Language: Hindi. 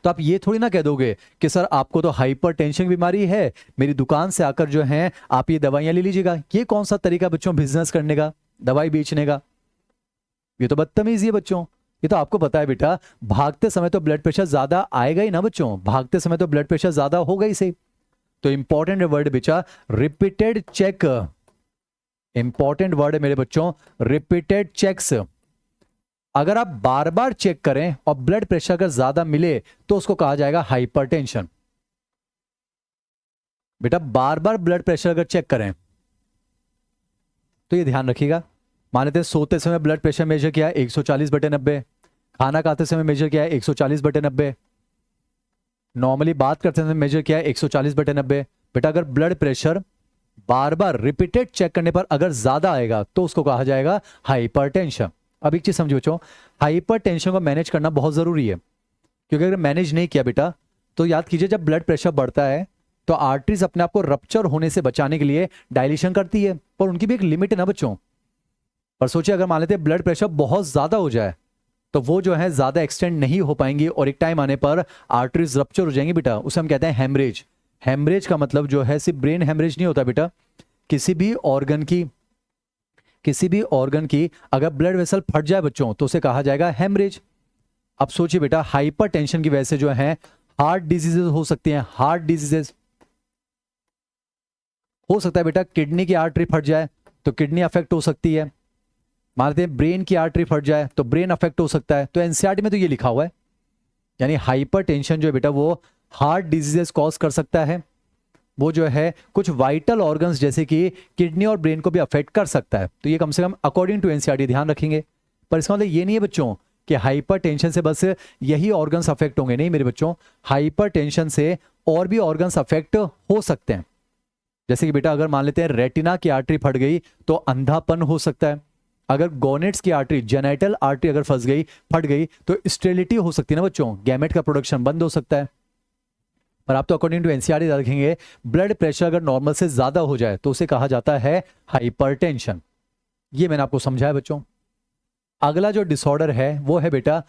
तो आप ये थोड़ी ना कह दोगे कि सर आपको तो हाइपरटेंशन की बीमारी है, मेरी दुकान से आकर जो है आप ये दवाइयां ले लीजिएगा। ये कौन सा तरीका बच्चों बिजनेस करने का, दवाई बेचने का? ये तो बदतमीजी है बच्चों। ये तो आपको पता है बेटा, भागते समय तो ब्लड प्रेशर ज्यादा आएगा ही ना बच्चों, भागते समय तो ब्लड प्रेशर ज्यादा होगा ही सही। तो इंपॉर्टेंट वर्ड बेटा रिपीटेड चेक, इंपॉर्टेंट वर्ड है मेरे बच्चों रिपीटेड चेक्स। अगर आप बार बार चेक करें और ब्लड प्रेशर अगर ज्यादा मिले तो उसको कहा जाएगा हाइपरटेंशन। बेटा बार बार ब्लड प्रेशर अगर चेक करें तो ये ध्यान रखिएगा, मान लेते हैं सोते समय ब्लड प्रेशर मेजर किया है 140/90, खाना खाते समय मेजर किया है 140/90, नॉर्मली बात करते समय मेजर किया है 140/90। बेटा अगर ब्लड प्रेशर बार बार रिपीटेड चेक करने पर अगर ज्यादा आएगा तो उसको कहा जाएगा हाइपरटेंशन। अब एक चीज समझो बच्चों, हाइपरटेंशन को मैनेज करना बहुत जरूरी है, क्योंकि अगर मैनेज नहीं किया बेटा तो याद कीजिए जब ब्लड प्रेशर बढ़ता है तो आर्टरीज अपने आप को रप्चर होने से बचाने के लिए डायलिशन करती है, पर उनकी भी एक लिमिट है ना बच्चों। पर सोचिए अगर मान लेते हैं ब्लड प्रेशर बहुत ज्यादा हो जाए तो वो जो है ज्यादा एक्सटेंड नहीं हो पाएंगी और एक टाइम आने पर आर्टरीज रप्चर हो जाएंगी बेटा, उसे हम कहते हैं हेमरेज। हेमरेज का मतलब जो है सिर्फ ब्रेन हेमरेज नहीं होता बेटा, किसी भी ऑर्गन की अगर ब्लड वेसल फट जाए बच्चों तो उसे कहा जाएगा हेमरेज। अब सोचिए बेटा हाइपरटेंशन की वजह से जो है हार्ट डिजीजेज हो सकती हैं, हार्ट डिजीजेज हो सकता है बेटा, किडनी की आर्टरी फट जाए तो किडनी अफेक्ट हो सकती है, मानते हैं ब्रेन की आर्टरी फट जाए तो ब्रेन अफेक्ट हो सकता है। तो एनसीईआरटी में तो ये लिखा हुआ है, यानी हाइपरटेंशन जो है बेटा वो हार्ट डिजीजेस कॉज कर सकता है, वो जो है कुछ वाइटल ऑर्गन्स जैसे कि किडनी और ब्रेन को भी अफेक्ट कर सकता है। तो ये कम से कम अकॉर्डिंग टू एनसीईआरटी ध्यान रखेंगे। पर इसका मतलब ये नहीं है बच्चों कि हाइपरटेंशन से बस यही ऑर्गन्स अफेक्ट होंगे, नहीं मेरे बच्चों, हाइपरटेंशन से और भी ऑर्गन्स अफेक्ट हो सकते हैं। जैसे कि बेटा अगर मान लेते हैं रेटिना की आर्टरी फट गई तो अंधापन हो सकता है, अगर गोनेट्स की आर्टरी जेनाइटल आर्टरी अगर फट गई तो स्टेरिलिटी हो सकती है ना बच्चों, गैमेट का प्रोडक्शन बंद हो सकता है। पर आप तो अकॉर्डिंग टू एनसीईआरटी रखेंगे ब्लड प्रेशर अगर नॉर्मल से ज्यादा हो जाए तो उसे कहा जाता है हाइपरटेंशन। ये मैंने आपको समझाया बच्चों। अगला जो डिसऑर्डर है वो है बेटा